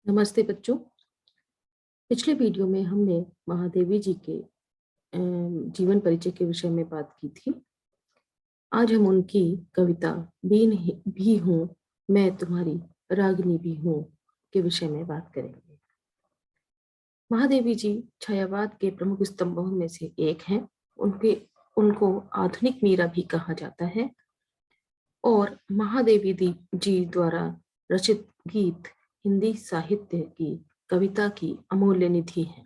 नमस्ते बच्चों। पिछले वीडियो में हमने महादेवी जी के जीवन परिचय के विषय में बात की थी। आज हम उनकी कविता भी हूँ मैं तुम्हारी रागिनी भी हूँ के विषय में बात करेंगे। महादेवी जी छायावाद के प्रमुख स्तंभों में से एक हैं। उनको आधुनिक मीरा भी कहा जाता है और महादेवी जी द्वारा रचित गीत हिंदी साहित्य की कविता की अमूल्य निधि है।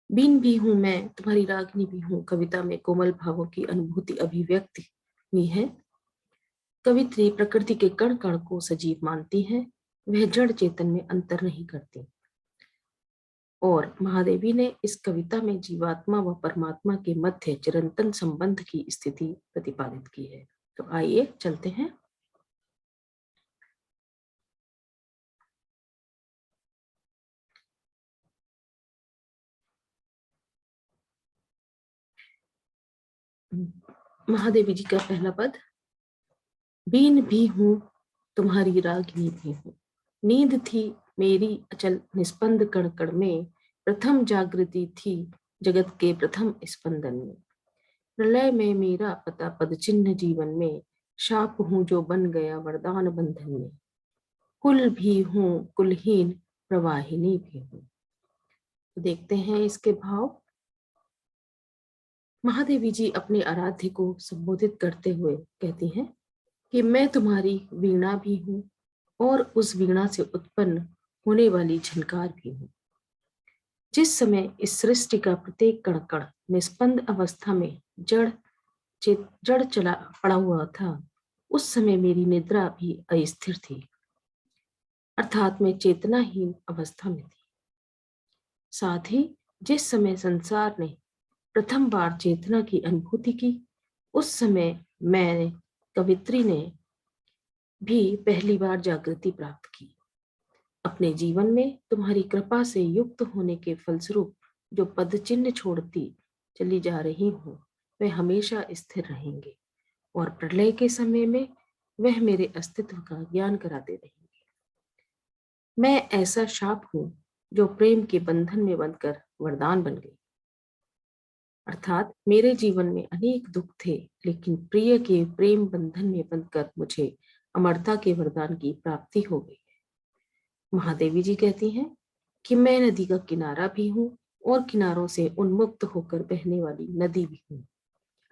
बीन भी हूं मैं तुम्हारी रागिनी भी हूं कविता में कोमल भावों की अनुभूति अभिव्यक्त हुई है। कवित्री प्रकृति के कण कण को सजीव मानती है, वह जड़ चेतन में अंतर नहीं करती। और महादेवी ने इस कविता में जीवात्मा व परमात्मा के मध्य चिरंतन संबंध की स्थिति प्रतिपादित की है। तो आइए चलते हैं। महादेवी जी का पहला पद। बीन भी हूं तुम्हारी रागिनी भी हूं, नींद थी मेरी अचल निस्पंद कण कण में, प्रथम जागृति थी जगत के प्रथम स्पंदन में। प्रलय में मेरा पता पद चिन्ह जीवन में, शाप हूं जो बन गया वरदान बंधन में। कुल भी हूं कुलहीन प्रवाहिनी भी हूं। तो देखते हैं इसके भाव। महादेवी जी अपने आराध्य को संबोधित करते हुए कहती हैं कि मैं तुम्हारी वीणा भी हूं और उस वीणा से उत्पन्न होने वाली झनकार भी हूं। जिस समय इस सृष्टि का प्रत्येक कण कण निस्पंद अवस्था में जड़ चला पड़ा हुआ था, उस समय मेरी निद्रा भी अस्थिर थी, अर्थात मैं चेतनाहीन अवस्था में थी। साथ ही जिस समय संसार ने प्रथम बार चेतना की अनुभूति की, उस समय मैं कवित्री ने भी पहली बार जागृति प्राप्त की। अपने जीवन में तुम्हारी कृपा से युक्त होने के फलस्वरूप जो पद चिन्ह छोड़ती चली जा रही हूँ, वे हमेशा स्थिर रहेंगे और प्रलय के समय में वह मेरे अस्तित्व का ज्ञान कराते रहेंगे। मैं ऐसा शाप हूँ जो प्रेम के बंधन में बंधकर वरदान बन गई। अर्थात मेरे जीवन में अनेक दुख थे, लेकिन प्रिय के प्रेम बंधन में बंधकर मुझे अमरता के वरदान की प्राप्ति हो गई। महादेवी जी कहती हैं कि मैं नदी का किनारा भी हूँ और किनारों से उन्मुक्त होकर बहने वाली नदी भी हूँ।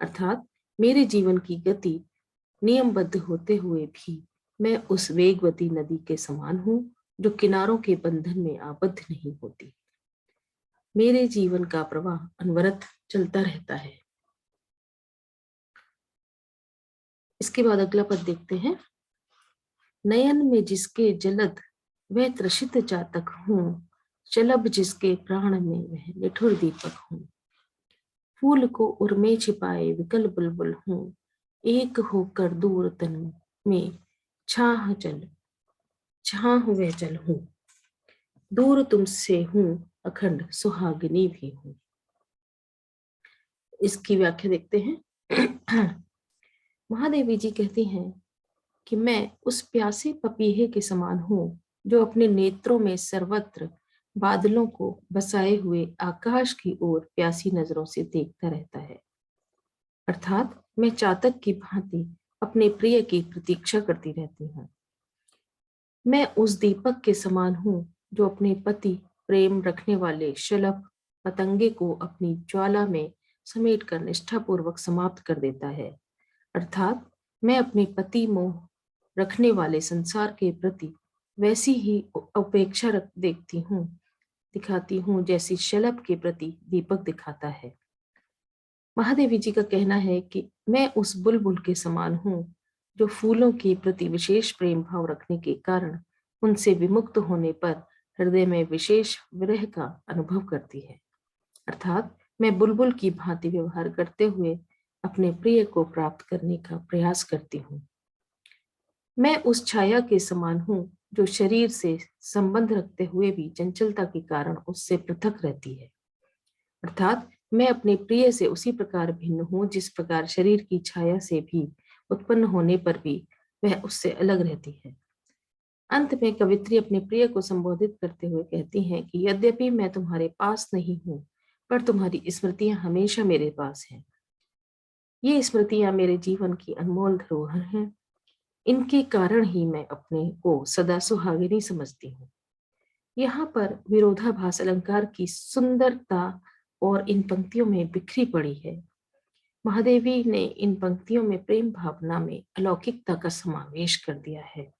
अर्थात मेरे जीवन की गति नियमबद्ध होते हुए भी मैं उस वेगवती नदी के समान हूँ जो किनारों के बंधन में आबद्ध नहीं होती। मेरे जीवन का प्रवाह अनवरत चलता रहता है। इसके बाद अगला पद देखते हैं। नयन में जिसके जलद वह त्रषित जातक हूँ, चलब जिसके प्राण में वह निठुर दीपक हूँ। फूल को उर में छिपाए विकल बुलबुल हूँ, एक होकर दूर तन में छाह वह चल हूँ। दूर तुमसे हूँ अखंड सुहागिनी भी हूँ। इसकी व्याख्या देखते हैं। महादेवी जी कहती हैं कि मैं उस प्यासे पपीहे के समान हूँ जो अपने नेत्रों में सर्वत्र बादलों को बसाए हुए आकाश की ओर प्यासी नजरों से देखता रहता है। अर्थात मैं चातक की भांति अपने प्रिय की प्रतीक्षा करती रहती हूँ। मैं उस दीपक के समान हूँ जो अपने पति प्रेम रखने वाले शलभ पतंगे को अपनी ज्वाला में समेट कर निष्ठापूर्वक समाप्त कर देता है। अर्थात मैं अपने पति मोह रखने वाले संसार के प्रति वैसी ही उपेक्षा दिखाती हूँ जैसी शलभ के प्रति दीपक दिखाता है। महादेवी जी का कहना है कि मैं उस बुलबुल के समान हूँ जो फूलों के प्रति विशेष प्रेम भाव रखने के कारण उनसे विमुक्त होने पर हृदय में विशेष विरह का अनुभव करती है। अर्थात मैं बुलबुल की भांति व्यवहार करते हुए अपने प्रिय को प्राप्त करने का प्रयास करती हूँ। मैं उस छाया के समान हूँ जो शरीर से संबंध रखते हुए भी चंचलता के कारण उससे पृथक रहती है। अर्थात मैं अपने प्रिय से उसी प्रकार भिन्न हूँ जिस प्रकार शरीर की छाया से भी उत्पन्न होने पर भी वह उससे अलग रहती है। अंत में कवित्री अपने प्रिय को संबोधित करते हुए कहती हैं कि यद्यपि मैं तुम्हारे पास नहीं हूँ, पर तुम्हारी स्मृतियां हमेशा मेरे पास हैं। ये स्मृतियां मेरे जीवन की अनमोल धरोहर हैं। इनके कारण ही मैं अपने को सदा सुहागिनी समझती हूँ। यहाँ पर विरोधाभास अलंकार की सुंदरता और इन पंक्तियों में बिखरी पड़ी है। महादेवी ने इन पंक्तियों में प्रेम भावना में अलौकिकता का समावेश कर दिया है।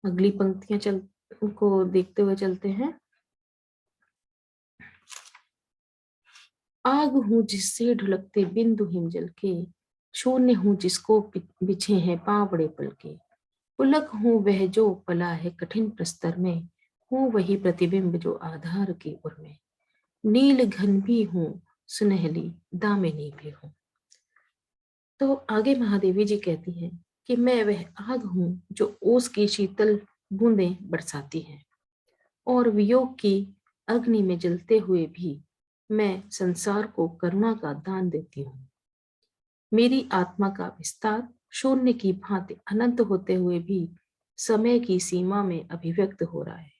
अगली पंक्तियां को देखते हुए चलते हैं। आग हूं जिससे ढुलकते बिंदु हिमजल के, शून्य हूं जिसको बिछे हैं पांव बड़े पल के। पुलक हूं वह जो पला है कठिन प्रस्तर में, हूं वही प्रतिबिंब जो आधार के उर में। नील घन भी हूं सुनहली दामिनी भी हूं। तो आगे महादेवी जी कहती हैं कि मैं वह आग हूं जो ओस की शीतल बूंदें बरसाती है, और वियोग की अग्नि में जलते हुए भी मैं संसार को करुणा का दान देती हूँ। मेरी आत्मा का विस्तार शून्य की भांति अनंत होते हुए भी समय की सीमा में अभिव्यक्त हो रहा है।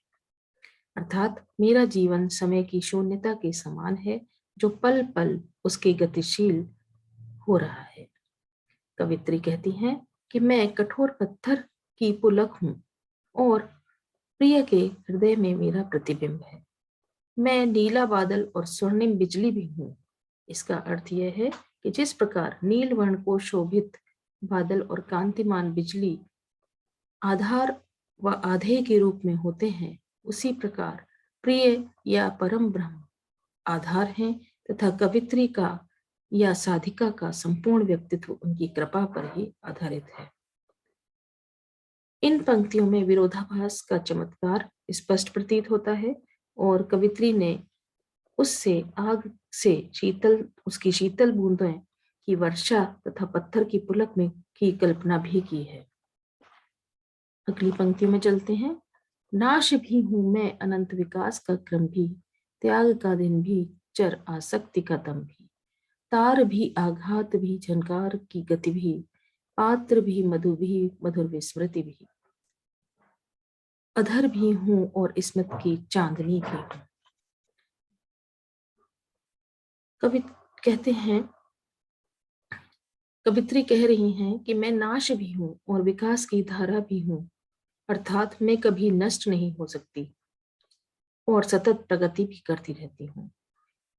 अर्थात मेरा जीवन समय की शून्यता के समान है, जो पल पल उसके गतिशील हो रहा है। कवित्री कहती हैं कि मैं कठोर पत्थर की पुलक हूं और प्रिय के हृदय में मेरा प्रतिबिंब है। मैं नीला बादल और स्वर्णिम बिजली भी हूँ। इसका अर्थ यह है कि जिस प्रकार नील वर्ण को शोभित बादल और कांतिमान बिजली आधार व आधेय के रूप में होते हैं, उसी प्रकार प्रिय या परम ब्रह्म आधार हैं, तथा कवित्री का या साधिका का संपूर्ण व्यक्तित्व उनकी कृपा पर ही आधारित है। इन पंक्तियों में विरोधाभास का चमत्कार स्पष्ट प्रतीत होता है, और कवित्री ने उससे आग से उसकी शीतल बूंदें की वर्षा तथा पत्थर की पुलक में की कल्पना भी की है। अगली पंक्ति में चलते हैं। नाश भी हूं मैं अनंत विकास का क्रम भी, त्याग का दिन भी चर आसक्ति का दम भी। तार भी आघात भी झनकार की गति भी, पात्र भी मधु भी मधुर विस्मृति भी। अधर भी हूं और स्मृत की चांदनी भी हूं। कवि कहते हैं, कवित्री कह रही हैं कि मैं नाश भी हूं और विकास की धारा भी हूं, अर्थात मैं कभी नष्ट नहीं हो सकती और सतत प्रगति भी करती रहती हूँ।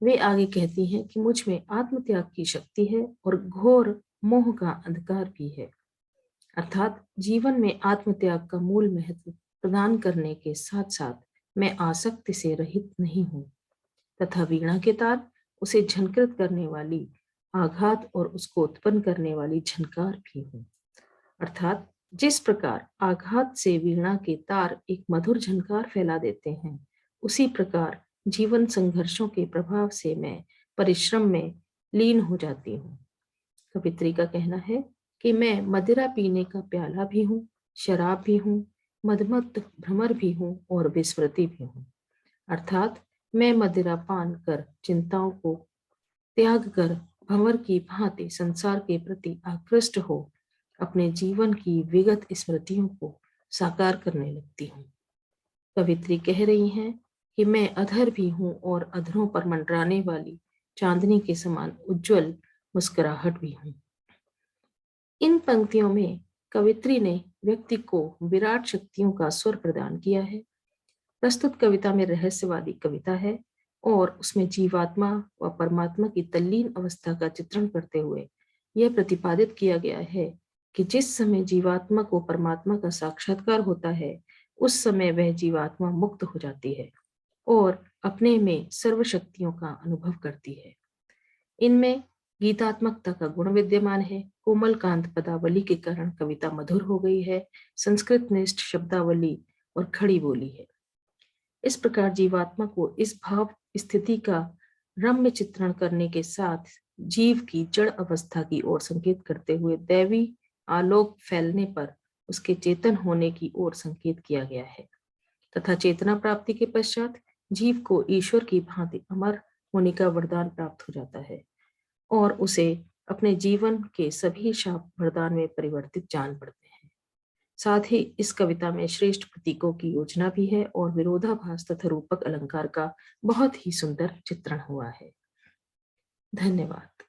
वे आगे कहती हैं कि मुझ में आत्मत्याग की शक्ति है और घोर मोह का अंधकार भी है, अर्थात जीवन में आत्मत्याग का मूल महत्व प्रदान करने के साथ साथ मैं आसक्ति से रहित नहीं हूँ, तथा वीणा के तार उसे झंकृत करने वाली आघात और उसको उत्पन्न करने वाली झनकार भी हूँ। अर्थात जिस प्रकार आघात से वीणा के तार एक मधुर झनकार फैला देते हैं, उसी प्रकार जीवन संघर्षों के प्रभाव से मैं परिश्रम में लीन हो जाती हूँ। कवित्री का कहना है कि मैं मदिरा पीने का प्याला भी हूँ, शराब भी हूँ, मदमत्त भ्रमर भी हूँ और विस्मृति भी हूँ। अर्थात मैं मदिरा पान कर चिंताओं को त्याग कर भंवर की भांति संसार के प्रति आकृष्ट हो अपने जीवन की विगत स्मृतियों को साकार करने लगती हूँ। कवित्री कह रही हैं कि मैं अधर भी हूँ और अधरों पर मंडराने वाली चांदनी के समान उज्जवल मुस्कुराहट भी हूँ। इन पंक्तियों में कवित्री ने व्यक्ति को विराट शक्तियों का स्वर प्रदान किया है। प्रस्तुत कविता में रहस्यवादी कविता है और उसमें जीवात्मा व परमात्मा की तल्लीन अवस्था का चित्रण करते हुए यह प्रतिपादित किया गया है कि जिस समय जीवात्मा को परमात्मा का साक्षात्कार होता है, उस समय वह जीवात्मा मुक्त हो जाती है और अपने में सर्व शक्तियों का अनुभव करती है। इनमें गीतात्मकता का गुण विद्यमान है। कोमल कांत पदावली के कारण कविता मधुर हो गई है। संस्कृत निष्ठ शब्दावली और खड़ी बोली है। इस प्रकार जीवात्मा को इस भाव स्थिति का रम्य चित्रण करने के साथ जीव की जड़ अवस्था की ओर संकेत करते हुए दैवी आलोक फैलने पर उसके चेतन होने की ओर संकेत किया गया है, तथा चेतना प्राप्ति के पश्चात जीव को ईश्वर की भांति अमर होने का वरदान प्राप्त हो जाता है और उसे अपने जीवन के सभी शाप वरदान में परिवर्तित जान पड़ते हैं। साथ ही इस कविता में श्रेष्ठ प्रतीकों की योजना भी है और विरोधाभास तथा रूपक अलंकार का बहुत ही सुंदर चित्रण हुआ है। धन्यवाद।